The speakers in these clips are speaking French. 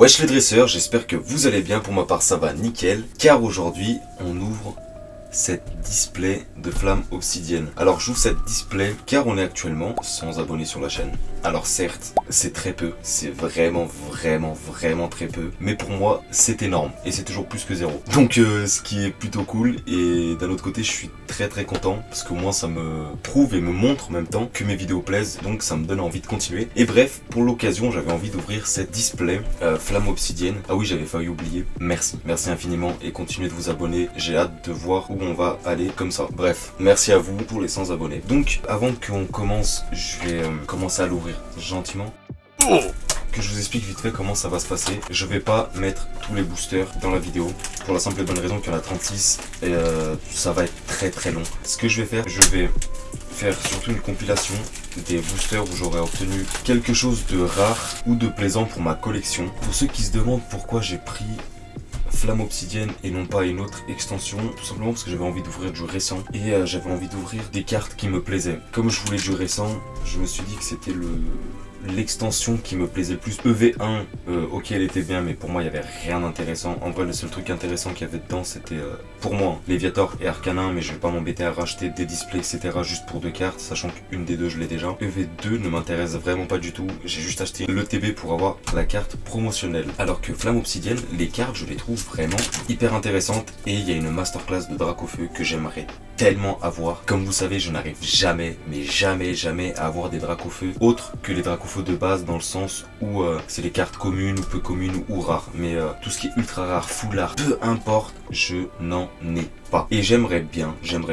Wesh les dresseurs, j'espère que vous allez bien, pour ma part ça va nickel, car aujourd'hui on ouvre cette display de flamme obsidienne. Alors j'ouvre cette display car on est actuellement 100 abonnés sur la chaîne. Alors certes, c'est très peu, c'est vraiment très peu, mais pour moi c'est énorme et c'est toujours plus que zéro. Donc ce qui est plutôt cool, et d'un autre côté je suis très content parce qu'au moins ça me prouve et me montre en même temps que mes vidéos plaisent, donc ça me donne envie de continuer. Et bref, pour l'occasion j'avais envie d'ouvrir cette display flamme obsidienne. Ah oui, j'avais failli oublier, merci infiniment et continuez de vous abonner, j'ai hâte de voir où on va aller comme ça. Bref, merci à vous pour les 100 abonnés. Donc avant qu'on commence, je vais commencer à l'ouvrir gentiment. Que je vous explique vite fait comment ça va se passer. Je vais pas mettre tous les boosters dans la vidéo pour la simple et bonne raison qu'il y en a 36 et ça va être très long. Ce que je vais faire, je vais faire surtout une compilation des boosters où j'aurais obtenu quelque chose de rare ou de plaisant pour ma collection. Pour ceux qui se demandent pourquoi j'ai pris Flamme Obsidienne et non pas une autre extension, tout simplement parce que j'avais envie d'ouvrir du récent et j'avais envie d'ouvrir des cartes qui me plaisaient. Comme je voulais du récent, je me suis dit que c'était l'extension qui me plaisait le plus. EV1, ok, elle était bien, mais pour moi il n'y avait rien d'intéressant. En vrai, le seul truc intéressant qu'il y avait dedans, c'était pour moi Léviator et Arcanin, mais je vais pas m'embêter à racheter des displays etc juste pour deux cartes, sachant qu'une des deux je l'ai déjà. EV2 ne m'intéresse vraiment pas du tout, j'ai juste acheté le TB pour avoir la carte promotionnelle. Alors que Flamme Obsidienne, les cartes je les trouve vraiment hyper intéressantes et il y a une masterclass de Dracofeu que j'aimerais tellement avoir. Comme vous savez, je n'arrive jamais à avoir des Dracofeu autres que les Dracofeu de base, dans le sens où c'est les cartes communes ou peu communes ou rares, mais tout ce qui est ultra rare, full art, peu importe, je n'en ai pas. Et j'aimerais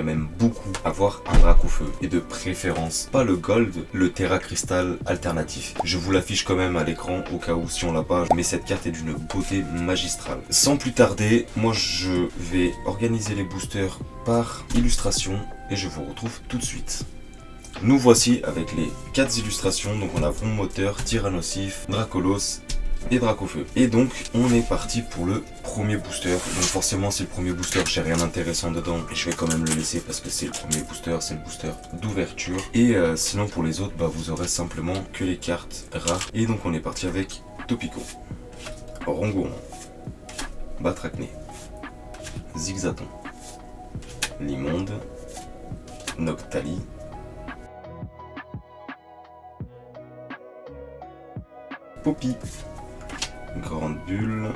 même beaucoup avoir un Dracofeu, et de préférence pas le gold, le Terra Crystal alternatif. Je vous l'affiche quand même à l'écran au cas où si on l'a pas, mais cette carte est d'une beauté magistrale. Sans plus tarder, moi je vais organiser les boosters par illustration et je vous retrouve tout de suite. Nous voici avec les 4 illustrations, donc on a Vrond Moteur, Tyrannosif, Dracolos et Dracofeu. Et donc on est parti pour le premier booster. Donc forcément c'est le premier booster, j'ai rien d'intéressant dedans et je vais quand même le laisser parce que c'est le premier booster, c'est le booster d'ouverture. Et sinon pour les autres, bah, vous aurez simplement que les cartes rares. Et donc on est parti avec Topico, Rongoron, Batracné, Zigzaton, Limonde, Noctali, Poppy, Grande Bulle.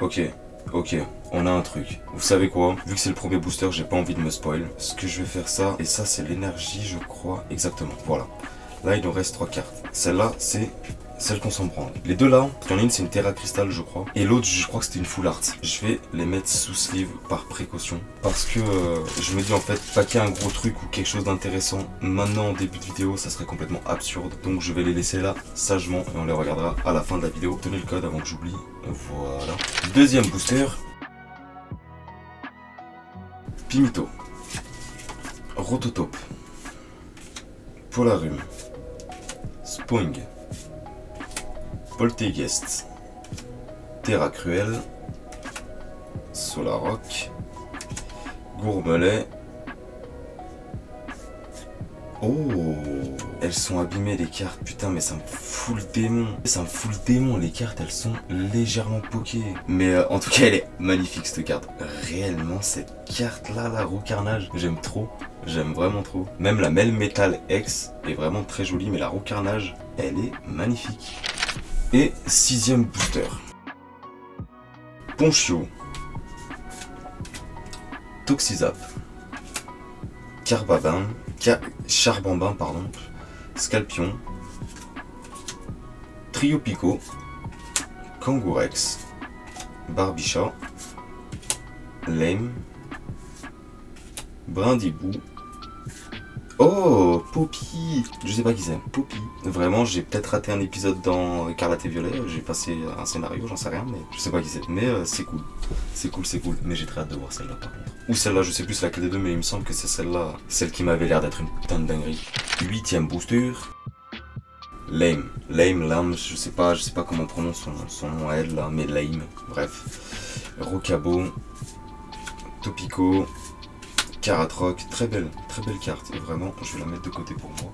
Ok, on a un truc. Vous savez quoi? Vu que c'est le premier booster, j'ai pas envie de me spoil. Ce que je vais faire ça, et ça c'est l'énergie je crois, exactement, voilà. Là il nous reste 3 cartes. Celle-là c'est celle qu'on s'en branle. Les deux là, il y en a une c'est une Terra Crystal je crois, et l'autre je crois que c'était une Full Art. Je vais les mettre sous sleeve par précaution, parce que je me dis en fait, paquer un gros truc ou quelque chose d'intéressant maintenant en début de vidéo, ça serait complètement absurde. Donc je vais les laisser là sagement et on les regardera à la fin de la vidéo. Tenez le code avant que j'oublie. Voilà. Deuxième booster. Pimito, Rototope, Polarum, Spoing, Poltegeist, Terra Cruel, Solaroc, Gourmelet. Oh, elles sont abîmées les cartes, putain mais ça me fout le démon. Ça me fout le démon, les cartes elles sont légèrement poquées. Mais en tout cas elle est magnifique cette carte. Réellement cette carte là, la Roue Carnage, j'aime trop. J'aime vraiment trop. Même la Melmetal X est vraiment très jolie, mais la Roue Carnage, elle est magnifique. Et sixième booster. Ponchio, Toxizap, Charbambin, pardon, Scalpion, Triopico, Kangourex, Barbichat, Lame, Brindibou. Oh, Poppy. Je sais pas qui c'est, Poppy. Vraiment, j'ai peut-être raté un épisode dans Écarlate et Violet. J'ai passé un scénario, j'en sais rien, mais je sais pas qui c'est. Mais c'est cool. C'est cool. Mais j'ai très hâte de voir celle-là par contre. Ou celle-là, je sais plus laquelle des deux, mais il me semble que c'est celle-là. Celle qui m'avait l'air d'être une putain de dinguerie. 8ème booster. Lame, je sais pas comment on prononce son nom à elle là, mais Lame, bref. Rocabo, Topico, Caratroc, très belle carte, et vraiment je vais la mettre de côté pour moi.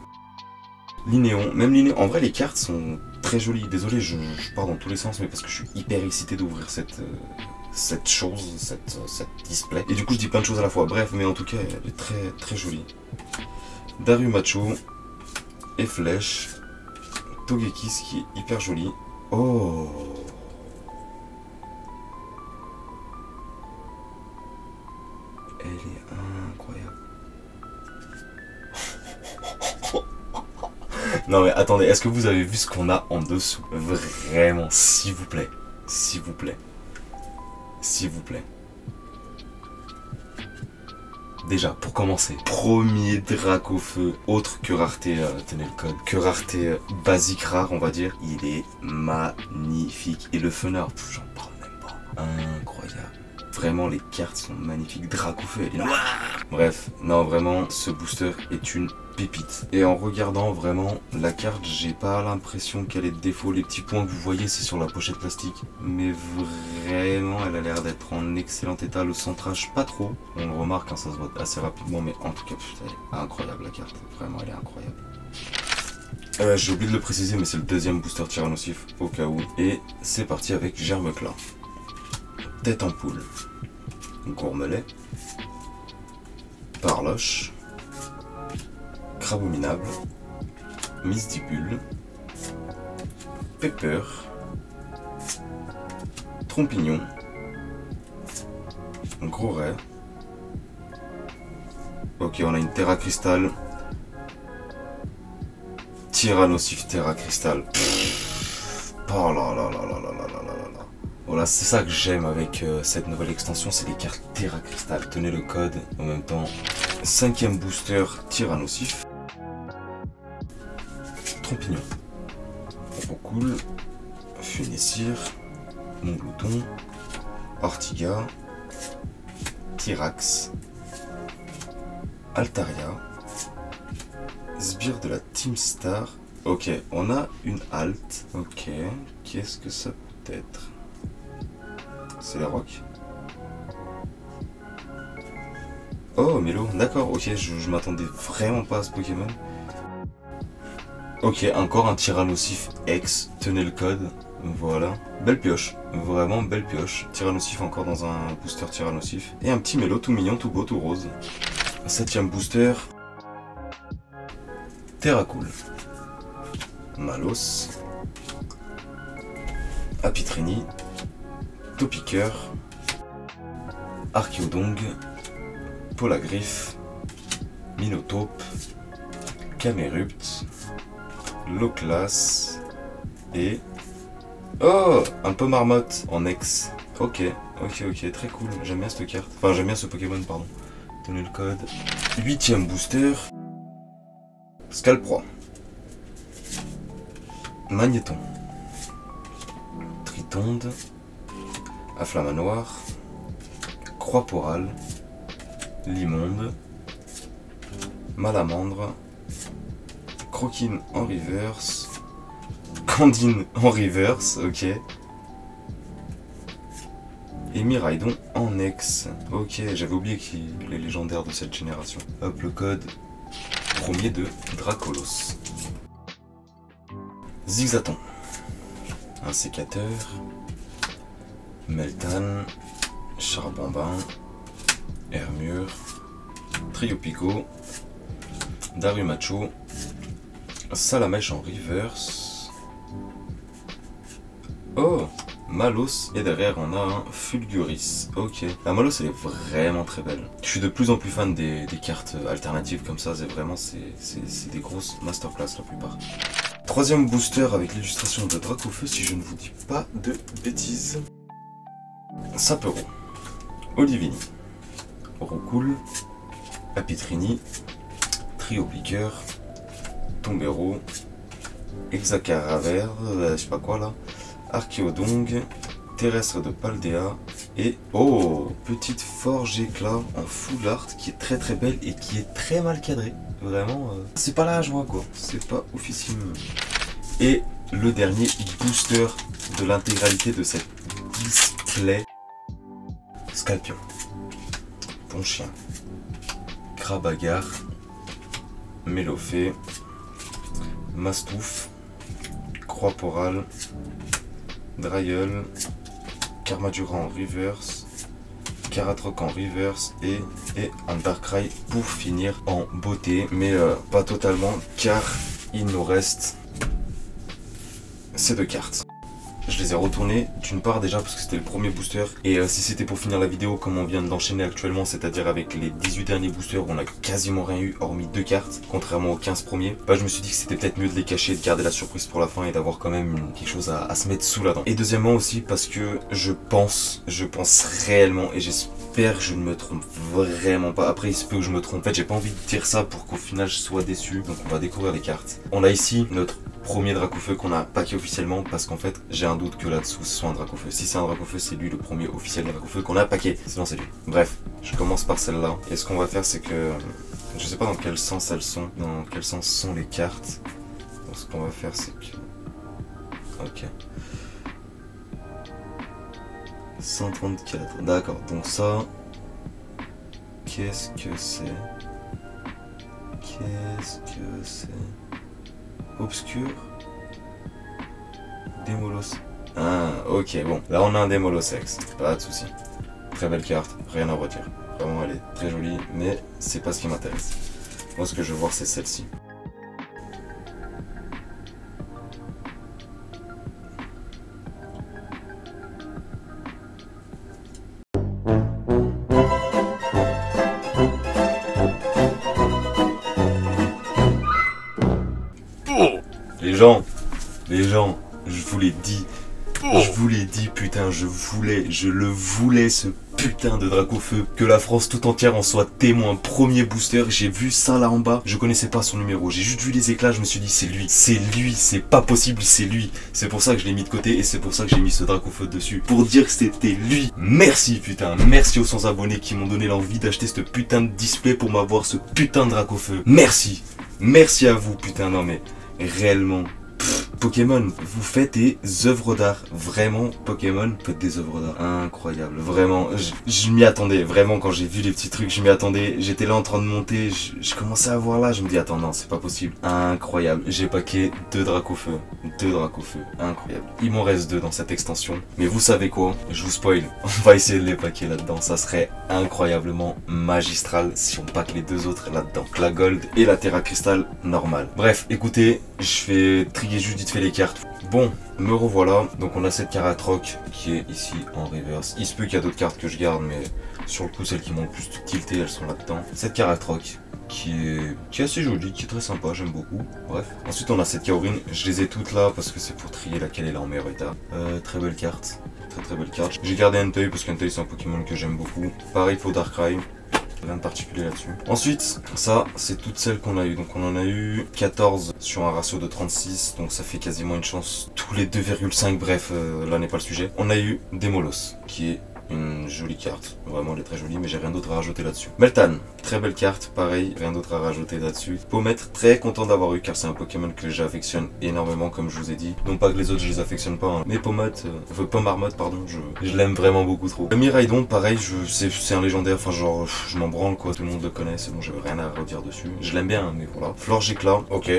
Linéon, même Linéon. En vrai, les cartes sont très jolies. Désolé, je pars dans tous les sens, mais parce que je suis hyper excité d'ouvrir cette chose, cette display. Et du coup, je dis plein de choses à la fois. Bref, mais en tout cas, elle est très très jolie. Darumacho et Flèche. Togekiss qui est hyper joli. Oh! Elle est incroyable. Non mais attendez, est-ce que vous avez vu ce qu'on a en dessous? Vraiment, s'il vous plaît. S'il vous plaît. S'il vous plaît. Déjà, pour commencer, premier Dracofeu, autre que rareté, tenez le code, que rareté basique rare, on va dire. Il est magnifique. Et le Funner, j'en parle même pas. Incroyable. Vraiment, les cartes sont magnifiques. Dracofeu, elle est noire. Bref, non, vraiment, ce booster est une pépite. Et en regardant vraiment la carte, j'ai pas l'impression qu'elle ait de défaut. Les petits points que vous voyez, c'est sur la pochette plastique. Mais vraiment, elle a l'air d'être en excellent état. Le centrage, pas trop. On le remarque, hein, ça se voit assez rapidement. Mais en tout cas, putain, elle est incroyable la carte. Vraiment, elle est incroyable. J'ai oublié de le préciser, mais c'est le deuxième booster Tyrannosif, au cas où. Et c'est parti avec Germecla. Tête en poule. Gourmelet. Parloche. Crabominable. Misdibule. Pepper. Trompignon. Gros ray. Ok, on a une Terra Cristal. Tyrannosif Terra Cristal. Oh là là là là là là là là là. Voilà, c'est ça que j'aime avec cette nouvelle extension, c'est les cartes Terra Cristal. Tenez le code en même temps. 5e booster Tyrannosif. Trompignon. Roucoule. Funessir. Montglouton. Ortiga. Tyrax. Altaria. Sbire de la Team Star. Ok, on a une halte. Ok, qu'est-ce que ça peut être? C'est la rock. Oh, Mélo, d'accord, ok, je m'attendais vraiment pas à ce Pokémon. Ok, encore un Tyrannosif X, tenez le code, voilà. Belle pioche, vraiment belle pioche. Tyrannosif encore dans un booster Tyrannosif. Et un petit Mélo tout mignon, tout beau, tout rose. 7e booster. Terracool. Malos. Apitrini. Topiqueur. Archéodong. Polagriffe. Minotaube. Camerupt. Loclas. Et... oh, un peu Marmotte en ex. Ok, ok, ok, très cool. J'aime bien cette carte. Enfin, j'aime bien ce Pokémon, pardon. Tenez le code. 8e booster. Scalproie. Magnéton. Tritonde. Afflamanoir. Croix-Porale. Limonde. Malamandre. Croquine en reverse. Candine en reverse, ok. Et Miraidon en ex. Ok, j'avais oublié les légendaires de cette génération. Hop, le code. Premier de Dracolos. Zigzaton. Un sécateur. Meltan. Charbambin. Hermure. Triopico. Darumacho. Salamèche en reverse. Oh, Malos. Et derrière on a un Fulguris. Ok. La Malos elle est vraiment très belle. Je suis de plus en plus fan des cartes alternatives comme ça. C'est vraiment c'est des grosses masterclass la plupart. 3e booster avec l'illustration de Dracofeu si je ne vous dis pas de bêtises. Sapero. Olivini. Roucoule. Apitrini. Triopiqueur. Tombero. Hexacaraver, je sais pas quoi là. Archéodong. Terrestre de Paldea. Et oh, petite forge éclat en full art qui est très très belle et qui est très mal cadrée. Vraiment, c'est pas la joie quoi. C'est pas officiel. Et le dernier booster de l'intégralité de cette display. Scalpion. Ton chien. Crabagar. Mélofée. Mastouf, Croix-Poral, Dryel, Karmadura en reverse, Karatroc en reverse et un Darkrai pour finir en beauté, mais pas totalement car il nous reste ces deux cartes. Je les ai retournés d'une part déjà parce que c'était le premier booster et si c'était pour finir la vidéo comme on vient de l'enchaîner actuellement, c'est-à-dire avec les 18 derniers boosters où on a quasiment rien eu hormis 2 cartes contrairement aux 15 premiers, bah je me suis dit que c'était peut-être mieux de les cacher, de garder la surprise pour la fin et d'avoir quand même quelque chose à se mettre sous la dent. Et deuxièmement aussi parce que je pense réellement et j'espère que je ne me trompe vraiment pas, après il se peut que je me trompe, en fait j'ai pas envie de dire ça pour qu'au final je sois déçu, donc on va découvrir les cartes. On a ici notre premier Dracofeu qu'on a packé officiellement parce qu'en fait j'ai un doute que là-dessous ce soit un Dracofeu. Si c'est un Dracofeu, c'est lui le premier officiel Dracofeu qu'on a packé, sinon c'est lui. Bref, je commence par celle-là et ce qu'on va faire c'est que je sais pas dans quel sens elles sont, dans quel sens sont les cartes. Donc ce qu'on va faire c'est que... Ok. 134, d'accord, donc ça... Qu'est-ce que c'est? Qu'est-ce que c'est? Obscur, Démolos. Ah, ok, bon. Là, on a un Démolosex. Pas de souci. Très belle carte, rien à redire. Vraiment, elle est très jolie, mais c'est pas ce qui m'intéresse. Moi, ce que je veux voir, c'est celle-ci. Les gens, je vous l'ai dit, putain, je le voulais, ce putain de Dracofeu, que la France tout entière en soit témoin. Premier booster, j'ai vu ça là en bas, je connaissais pas son numéro, j'ai juste vu les éclats, je me suis dit c'est lui, c'est pas possible, c'est lui. C'est pour ça que je l'ai mis de côté et c'est pour ça que j'ai mis ce Dracofeu dessus, pour dire que c'était lui. Merci putain, merci aux 100 abonnés qui m'ont donné l'envie d'acheter ce putain de display pour m'avoir ce putain de Dracofeu. Merci à vous putain, non mais réellement. Pokémon, vous faites des œuvres d'art. Vraiment, Pokémon, vous faites des œuvres d'art. Incroyable. Vraiment, je m'y attendais. Vraiment, quand j'ai vu les petits trucs, je m'y attendais. J'étais là en train de monter. Je commençais à voir là. Je me dis, attends, non, c'est pas possible. Incroyable. J'ai packé 2 Dracofeu. 2 Dracofeu. Incroyable. Il m'en reste 2 dans cette extension. Mais vous savez quoi? Je vous spoil. On va essayer de les packer là-dedans. Ça serait incroyablement magistral si on pack les 2 autres là-dedans. La Gold et la Terra Crystal normale. Bref, écoutez, je vais trier juste vite fait les cartes. Bon, me revoilà. Donc on a cette Karatroc qui est ici en reverse. Il se peut qu'il y a d'autres cartes que je garde, mais sur le coup celles qui m'ont le plus tilté, elles sont là-dedans. Cette Karatroc qui est assez jolie, qui est très sympa, j'aime beaucoup. Bref. Ensuite on a cette Kaorin. Je les ai toutes là parce que c'est pour trier laquelle est là en meilleur état. Très belle carte. Très belle carte. J'ai gardé Entei parce qu'Entei c'est un Pokémon que j'aime beaucoup. Pareil pour Darkrai. Rien de particulier là-dessus. Ensuite, ça, c'est toutes celles qu'on a eu. Donc on en a eu 14 sur un ratio de 36. Donc ça fait quasiment une chance tous les 2,5. Bref, là n'est pas le sujet. On a eu Démolos, qui est une jolie carte. Vraiment, elle est très jolie, mais j'ai rien d'autre à rajouter là-dessus. Meltan, très belle carte. Pareil, rien d'autre à rajouter là-dessus. Pomètre, très content d'avoir eu, car c'est un Pokémon que j'affectionne énormément, comme je vous ai dit. Non pas que les autres, je les affectionne pas. Hein. Mais Pomarmotte, pardon, je l'aime vraiment beaucoup trop. Le Miraidon, pareil, c'est un légendaire. Enfin, genre, je m'en branle, quoi. Tout le monde le connaît. C'est bon, j'avais rien à redire dessus. Je l'aime bien, hein, mais voilà. Florgéclat, ok.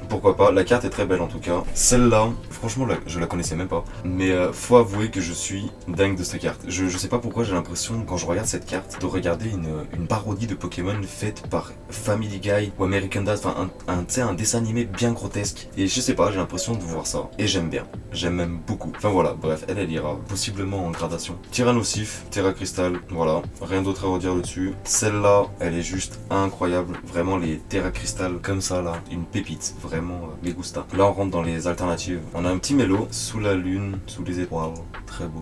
Pourquoi pas. La carte est très belle, en tout cas. Celle-là, franchement, je la connaissais même pas. Mais faut avouer que je suis dingue de cette carte. Je sais pas pourquoi j'ai l'impression, quand je regarde cette carte, de regarder une parodie de Pokémon faite par Family Guy ou American Dad, enfin un dessin animé bien grotesque. Et je sais pas, j'ai l'impression de voir ça. Et j'aime bien. J'aime même beaucoup. Enfin voilà, bref, elle ira possiblement en gradation. Tyrannosif, Terra Crystal, voilà. Rien d'autre à redire dessus. Celle-là, elle est juste incroyable. Vraiment les Terra Crystal comme ça là, une pépite. Vraiment, les gusta. Là on rentre dans les alternatives. On a un petit mélo, sous la lune, sous les étoiles. Très beau.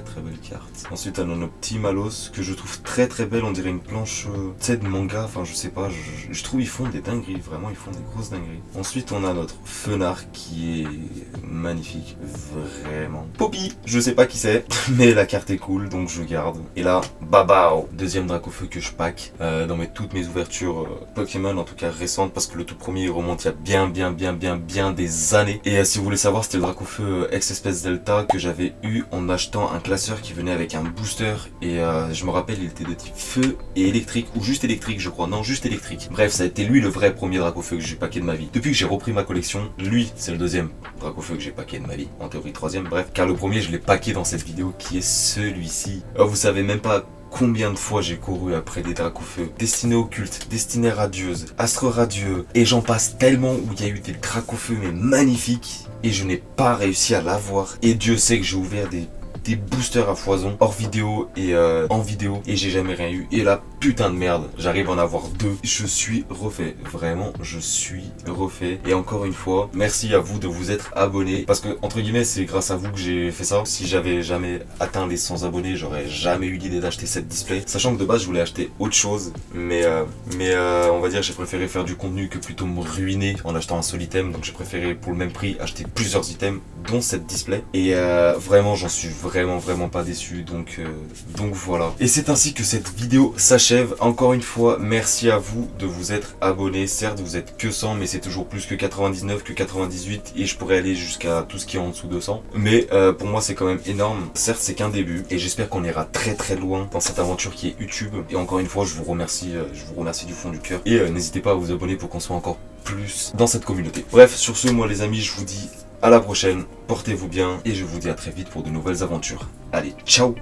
Très belle carte. Ensuite on a nos petits Malos que je trouve très belle, on dirait une planche tu sais de manga, enfin je sais pas, je trouve ils font des dingueries, vraiment ils font des grosses dingueries. Ensuite on a notre Fenard qui est magnifique, vraiment. Poppy, je sais pas qui c'est, mais la carte est cool donc je garde. Et là, babao, deuxième Dracofeu que je pack dans toutes mes ouvertures Pokémon, en tout cas récentes, parce que le tout premier il remonte il y a bien des années. Et si vous voulez savoir, c'était le Dracofeu Ex-Espèce Delta que j'avais eu en achetant un classeur qui venait avec un booster et je me rappelle il était de type feu et électrique ou juste électrique je crois, non juste électrique. Bref, ça a été lui le vrai premier Dracofeu que j'ai packé de ma vie. Depuis que j'ai repris ma collection, lui c'est le deuxième Dracofeu que j'ai packé de ma vie, en théorie troisième, bref, car le premier je l'ai packé dans cette vidéo qui est celui-ci. Oh, vous savez même pas combien de fois j'ai couru après des Dracofeu, Destinée Occulte, Destinée Radieuse, Astre Radieux, et j'en passe tellement où il y a eu des Dracofeu mais magnifiques, et je n'ai pas réussi à l'avoir. Et Dieu sait que j'ai ouvert des boosters à foison hors vidéo et en vidéo et j'ai jamais rien eu. Et là, putain de merde, j'arrive à en avoir deux. Je suis refait, vraiment je suis refait. Et encore une fois, merci à vous de vous être abonnés parce que entre guillemets c'est grâce à vous que j'ai fait ça. Si j'avais jamais atteint les 100 abonnés, j'aurais jamais eu l'idée d'acheter cette display, sachant que de base je voulais acheter autre chose, mais on va dire j'ai préféré faire du contenu que plutôt me ruiner en achetant un seul item. Donc j'ai préféré pour le même prix acheter plusieurs items dont cette display et vraiment j'en suis vraiment pas déçu, donc voilà. Et c'est ainsi que cette vidéo s'achève. Encore une fois, merci à vous de vous être abonnés. Certes, vous êtes que 100, mais c'est toujours plus que 99, que 98, et je pourrais aller jusqu'à tout ce qui est en dessous de 100. Mais pour moi, c'est quand même énorme. Certes, c'est qu'un début, et j'espère qu'on ira très loin dans cette aventure qui est YouTube. Et encore une fois, je vous remercie du fond du cœur. Et n'hésitez pas à vous abonner pour qu'on soit encore plus dans cette communauté. Bref, sur ce, moi les amis, je vous dis à la prochaine, portez-vous bien et je vous dis à très vite pour de nouvelles aventures. Allez, ciao!